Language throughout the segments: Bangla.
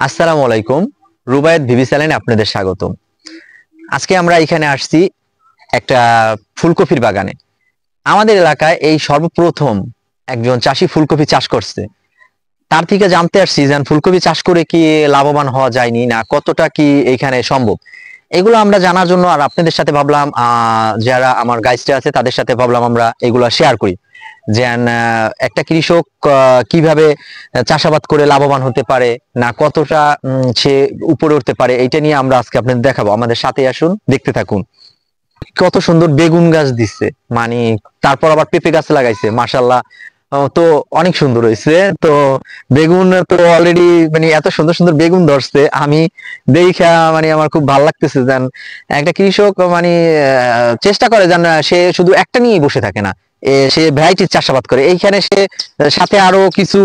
আসসালামু আলাইকুম। রুবায়েত ভিভি চ্যানেলে আপনাদের স্বাগতম। আজকে আমরা এখানে আসছি একটা ফুলকপির বাগানে। আমাদের এলাকায় এই সর্বপ্রথম একজন চাষি ফুলকপি চাষ করছে। তার থেকে জানতে আসছি যে ফুলকপি চাষ করে কি লাভবান হওয়া যায়নি না কতটা কি এখানে সম্ভব, এগুলো আমরা জানার জন্য আর আপনাদের সাথে ভাবলাম যারা আমার গাইডরা আছে তাদের সাথে ভাবলাম আমরা এগুলো শেয়ার করি যে একটা কৃষক কিভাবে চাষাবাদ করে লাভবান হতে পারে না কতটা সে উপরে উঠতে পারে, এটা নিয়ে আমরা আজকে আপনাদের দেখাবো। আমাদের সাথে আসুন, দেখতে থাকুন। কত সুন্দর বেগুন গাছ দিচ্ছে, মানে তারপর আবার পেঁপে গাছ লাগাইছে, মাশাল্লাহ। তো অনেক সুন্দর হয়েছে। তো বেগুন তো অলরেডি মানে এত সুন্দর সুন্দর বেগুন ধরছে, আমি দেখা মানে আমার খুব ভালো লাগতেছে। যেন একটা কৃষক মানে চেষ্টা করে যেন সে শুধু একটা নিয়েই বসে থাকে না, সে ভ্যারাইটি চাষাবাদ করে। এইখানে সে সাথে আরো কিছু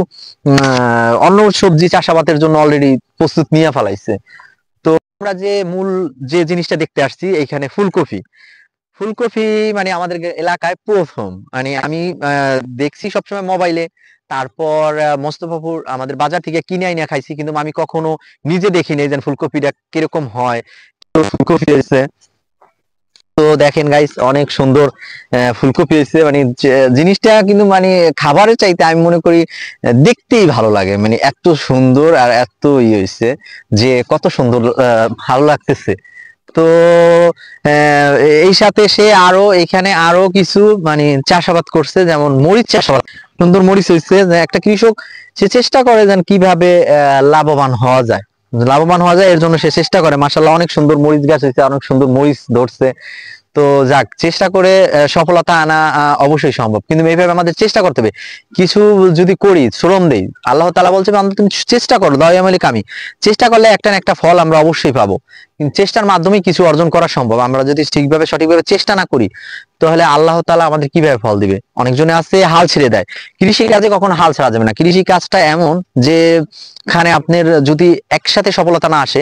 অন্য সবজি চাষাবাদের জন্য অলরেডি প্রস্তুত নিয়ে ফেলাইছে। তো আমরা যে মূল যে জিনিসটা দেখতে আসছি এইখানে ফুলকপি। ফুলকপি মানে আমাদের এলাকায় প্রথম, মানে আমি দেখছি সবসময় মোবাইলে, তারপর মোস্তফাপুর আমাদের বাজার থেকে কিনে আইনা খাইছি, কিন্তু আমি কখনো নিজে দেখিনি যে ফুলকপিটা কিরকম হয়। তো ফুলকপি হয়েছে, তো দেখেন গাইস অনেক সুন্দর ফুলকপি হয়েছে। মানে জিনিসটা কিন্তু মানে খাবারের চাইতে আমি মনে করি দেখতেই ভালো লাগে, মানে এত সুন্দর আর এত হয়েছে যে কত সুন্দর ভালো লাগতেছে। তো আহ, এই সাথে সে আরো এখানে আরো কিছু মানে চাষাবাদ করছে, যেমন মরিচ চাষাবাদ। সুন্দর মরিচ হয়েছে, যে একটা কৃষক সে চেষ্টা করে যেন কিভাবে লাভবান হওয়া যায়, লাভবান হওয়া যায় এর জন্য সে চেষ্টা করে। মাশাল্লাহ অনেক সুন্দর মরিচ গাছ হয়েছে, অনেক সুন্দর মরিচ ধরছে। তো যাক, চেষ্টা করে সফলতা আনা অবশ্যই সম্ভব, কিন্তু এইভাবে আমাদের চেষ্টা করতে হবে। কিছু যদি করি, শ্রম দেই, আল্লাহ তাআলা বলছে বান্দা তুমি চেষ্টা করো, দাও আমালি কামি। চেষ্টা করলে একটা না একটা ফল আমরা অবশ্যই পাবো, কিন্তু চেষ্টার মাধ্যমে কিছু অর্জন করা সম্ভব। আমরা যদি ঠিকভাবে সঠিকভাবে চেষ্টা না করি, তাহলে আল্লাহ তাআলা আমাদের কিভাবে ফল দিবে। অনেকজনে আছে হাল ছেড়ে দেয়, কৃষি কাজে কখনো হাল ছাড়া যাবে না। কৃষি কাজটা এমন যে খানে আপনার যদি একসাথে সফলতা না আসে,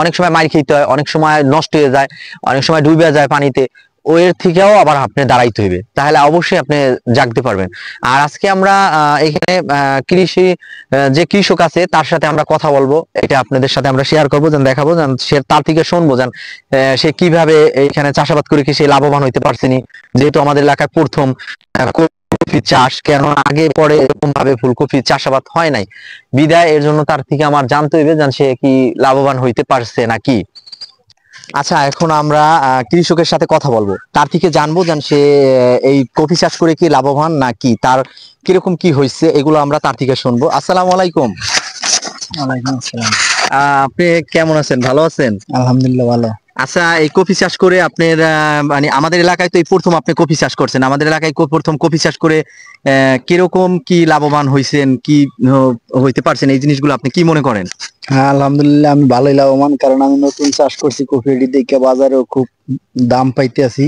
অনেক সময় মার খেতে হয়, অনেক সময় নষ্ট হয়ে যায়, অনেক সময় ডুবে যায় পানিতে। ওর থেকেও আবার আপনি দাঁড়াইতে হইবে, তাহলে অবশ্যই আপনি জাগতে পারবেন। আর আজকে আমরা এখানে কৃষি যে কৃষক আছে তার সাথে আমরা কথা বলবো, এটা আপনাদের সাথে আমরা শেয়ার করবো, যেন দেখাবো, যেন সে তার থেকে শুনবো যেন সে কিভাবে এখানে চাষাবাদ করে কি সে লাভবান হইতে পারছেনি। যেহেতু আমাদের এলাকায় প্রথম কপি চাষ, কেন আগে পরে এরকম ভাবে ফুলকপি চাষাবাদ হয় নাই, বিদায় এর জন্য তার থেকে আমার জানতে হইবে যেন সে কি লাভবান হইতে পারছে নাকি। আচ্ছা, এখন আমরা কৃষকের সাথে কথা বলবো, তার থেকে জানবো যেন সে এই কফি চাষ করে কি লাভবান নাকি তার কিরকম কি হয়েছে, এগুলো আমরা তার থেকে শুনবো। আসসালামু আলাইকুম। ওয়ালাইকুম আসসালাম। আপনি কেমন আছেন, ভালো আছেন? আলহামদুলিল্লাহ ভালো। আচ্ছা, এই কফি চাষ করে আপনার মানে আমাদের এলাকায় তো এই প্রথম আপনি কফি চাষ করছেন, আমাদের এলাকায় প্রথম কফি চাষ করে কিরকম কি লাভবান হয়েছেন, কি হইতে পারছেন, এই জিনিসগুলো আপনি কি মনে করেন? হ্যাঁ আলহামদুলিল্লাহ আমি ভালোই লাভবান, কারণ আমি নতুন চাষ করছি কফি, এটি দেখে বাজারেও খুব দাম পাইতে আছি।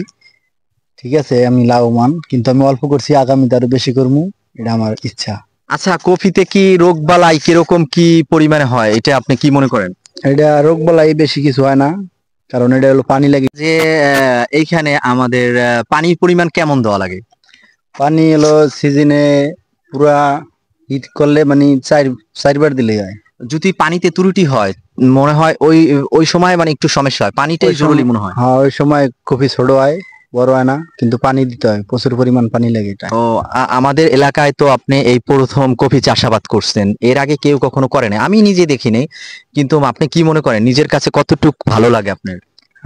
ঠিক আছে, আমি লাভবান, কিন্তু আমি অল্প করছি, আগামীতে আরো বেশি করবো, এটা আমার ইচ্ছা। আচ্ছা, কফিতে কি রোগ বালাই কিরকম কি পরিমাণে হয়, এটা আপনি কি মনে করেন? এটা রোগ বালাই বেশি কিছু হয় না, কারণ এটা হলো পানি লাগে। যে এইখানে আমাদের পানির পরিমাণ কেমন দেওয়া লাগে? পানি হলো সিজনে পুরা হিট করলে মানে চারবার দিলেই হয়। যদি পানিতে ত্রুটি হয়, মনে হয় ওই ওই সময় মানে একটু সমস্যা হয়, পানিটাই জরুরি মনে হয়। হ্যাঁ ওই সময় কফি ছোট হয়, বড় হয় না, কিন্তু পানি দিতে হয়, প্রচুর পরিমাণ পানি লাগে এটা। ও, আমাদের এলাকায় তো আপনি এই প্রথম কফি চাষাবাদ করছেন, এর আগে কেউ কখনো করে নাই, আমি নিজে দেখিনি, কিন্তু আপনি কি মনে করেন নিজের কাছে কতটুকু ভালো লাগে আপনার?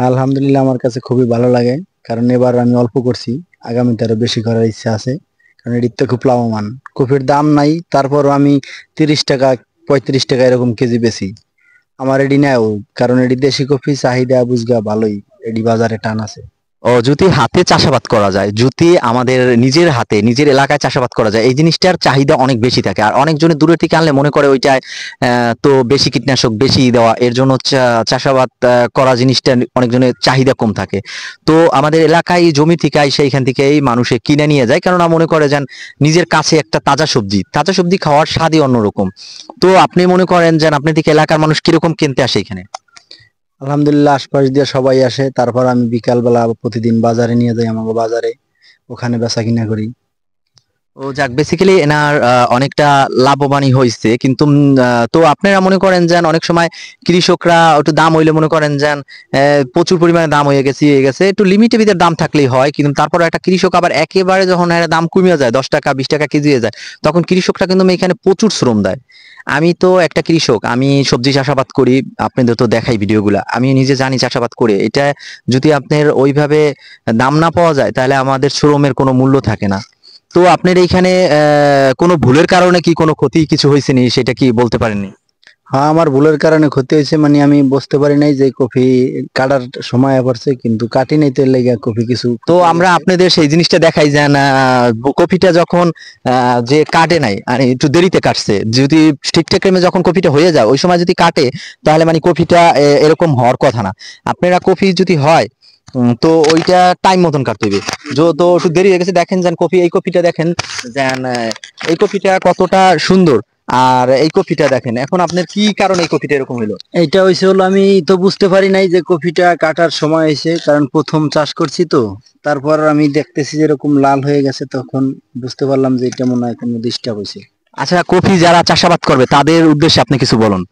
আলহামদুলিল্লাহ আমার কাছে খুবই ভালো লাগে, কারণ এবার আমি অল্প করছি, আগামীতে আরো বেশি করার ইচ্ছা আছে, কারণ এটির তো খুব লাভবান। কফির দাম নাই, তারপরও আমি 30 টাকা 35 টাকা এরকম কেজি বেশি। আমার এডি নেও, কারণ এডি দেশি কফি চাহিদা বুঝগা ভালোই, এডি বাজারে টান আছে। ও, যদি হাতে চাষাবাদ করা যায়, যদি আমাদের নিজের হাতে নিজের এলাকায় চাষাবাদ করা যায়, এই জিনিসটার চাহিদা অনেক বেশি থাকে। আর অনেকজনের দূরে থেকে আনলে মনে করে ওইটায় তো বেশি কীটনাশক বেশি দেওয়া, এর জন্য চাষাবাদ করা জিনিসটা অনেকজনের চাহিদা কম থাকে। তো আমাদের এলাকায় জমি থেকে সেইখান থেকেই মানুষে কিনে নিয়ে যায়, কেননা মনে করে যেন নিজের কাছে একটা তাজা সবজি, তাজা সবজি খাওয়ার স্বাদই অন্যরকম। তো আপনি মনে করেন যেন আপনার থেকে এলাকার মানুষ কিরকম কিনতে আসে এখানে? আলহামদুলিল্লাহ আশপাশ দিয়ে সবাই আসে, তারপর আমি বিকাল বেলা প্রতিদিন বাজারে নিয়ে যাই, আমাকে বাজারে ওখানে বেচা কিনা করি। ও যাক, বেসিক্যালি এনার অনেকটা লাভবানই হয়েছে, কিন্তু তো আপনারা মনে করেন যে অনেক সময় কৃষকরা একটু দাম হইলে মনে করেন যে প্রচুর পরিমাণে দাম হয়ে গেছে একটু লিমিটের ভিতরে দাম থাকলেই হয়, কিন্তু তারপরে একটা কৃষক আবার একেবারে যখন এর দাম কমে যায় 10 টাকা 20 টাকা কেজি হয়ে যায়, তখন কৃষকরা কিন্তু এখানে প্রচুর শ্রম দেয়। আমি তো একটা কৃষক, আমি সবজি চাষাবাদ করি, আপনাদের তো দেখাই ভিডিওগুলা, আমি নিজে জানি চাষাবাদ করে এটা যদি আপনার ওইভাবে দাম না পাওয়া যায় তাহলে আমাদের শ্রমের কোনো মূল্য থাকে না। তো আপনার এইখানে কোনো ভুলের কারণে কি কোনো ক্ষতি কিছু হয়েছে নি, সেটা কি বলতে পারেননি? হ্যাঁ, আমার ভুলের কারণে ক্ষতি হয়েছে, মানে আমি বুঝতে পারি নাই যে কফি কাটার সময় পড়ছে, কিন্তু কাটি নাই, তো এর লেগে কফি কিছু তো ক্ষতি হয়ে আমরা গেছে। আপনাদের সেই জিনিসটা দেখাই যে না, কপিটা যখন যে কাটে নাই আর একটু দেরিতে কাটছে, যদি ঠিকঠাক টাইমে যখন কপিটা হয়ে যায় ওই সময় যদি কাটে, তাহলে মানে কপিটা এরকম হওয়ার কথা না। আপনারা কফি যদি হয় তো ওইটা টাইম মতন কাটতে হবে। তো একটু দেরি হয়ে গেছে, দেখেন যেন কফি, এই কপিটা দেখেন যেন এই কপিটা কতটা সুন্দর, আর এই কপিটা দেখেন এখন আপনার কি কারণে এই কপিটা এরকম হলো। এইটা হয়েছে হলো, আমি তো বুঝতে পারি নাই যে কফিটা কাটার সময় হয়েছে, কারণ প্রথম চাষ করছি তো। তারপর আমি দেখতেছি যে এরকম লাল হয়ে গেছে, তখন বুঝতে পারলাম যে এটা মনে হয় কোনো ডিস্টার্ব হয়েছে। আচ্ছা, কফি যারা চাষাবাদ করবে তাদের উদ্দেশ্যে আপনি কিছু বলুন।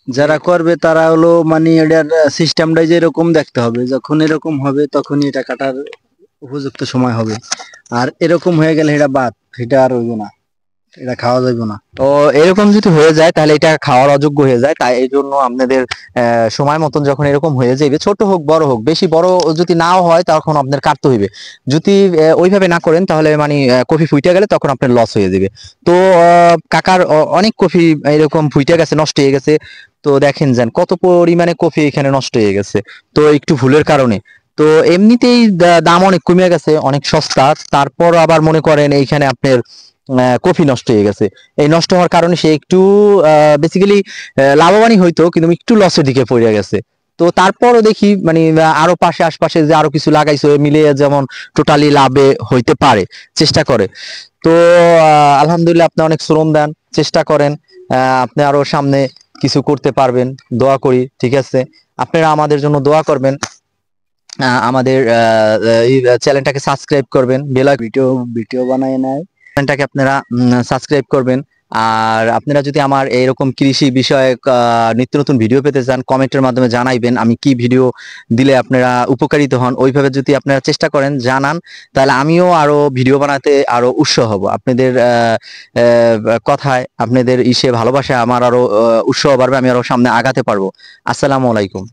যারা করবে তারা হলো মানে এটার সিস্টেমটাই যে এরকম দেখতে হবে, যখন এরকম হবে তখনই এটা কাটার উপযুক্ত সময় হবে। আর এরকম হয়ে গেলে এটা বাদ, এটা আর হইব না, এটা খাওয়া যাবে না। তো এরকম যদি হয়ে যায় তাহলে এটা খাওয়ার অযোগ্য হয়ে যায়, তাই এই জন্য আপনাদের সময় মতন যখন এরকম হয়ে যাবে, ছোট হোক বড় হোক, বেশি বড় যদি নাও হয় তখন আপনার কাটতে হইবে। যদি ওইভাবে না করেন তাহলে মানে কফি ফুইটে গেলে তখন আপনার লস হয়ে যাবে। তো কাকার অনেক কফি এরকম ফুইটে গেছে, নষ্ট হয়ে গেছে। তো দেখেন যান কত পরিমাণে কফি এখানে নষ্ট হয়ে গেছে, তো একটু ভুলের কারণে। তো এমনিতেই দাম অনেক কমে গেছে, অনেক সস্তা, তারপর আবার মনে করেন এইখানে আপনার কফি নষ্ট হয়ে গেছে। এই নষ্ট হওয়ার কারণে সে একটু বেসিক্যালি লাভবানই হইতো, কিন্তু একটু লসের দিকে পড়ে গেছে। তো তারপরও দেখি মানে আরো পাশে আশপাশে যে আরো কিছু লাগাইছে মিলিয়ে যেমন টোটালি লাভে হইতে পারে, চেষ্টা করে। তো আলহামদুলিল্লাহ, আপনি অনেক শ্রম দেন, চেষ্টা করেন, আপনি আরো সামনে কিছু করতে পারবেন, দোয়া করি, ঠিক আছে? আপনারা আমাদের জন্য দোয়া করবেন, আমাদের এই চ্যানেলটাকে সাবস্ক্রাইব করবেন, বেল ভিডিও ভিডিও বানায় নাই। চ্যানেলটাকে আপনারা সাবস্ক্রাইব করবেন। আর আপনারা যদি আমার এরকম কৃষি বিষয়ক নিত্য নতুন ভিডিও পেতে চান, কমেন্টের মাধ্যমে জানাইবেন আমি কি ভিডিও দিলে আপনারা উপকারিত হন। ওইভাবে যদি আপনারা চেষ্টা করেন, জানান, তাহলে আমিও আরো ভিডিও বানাতে আরো উৎসাহ হব। আপনাদের কথায়, আপনাদের ভালোবাসায় আমার আরো উৎসাহ বাড়বে, আমি আরো সামনে আগাতে পারবো। আসসালামু আলাইকুম।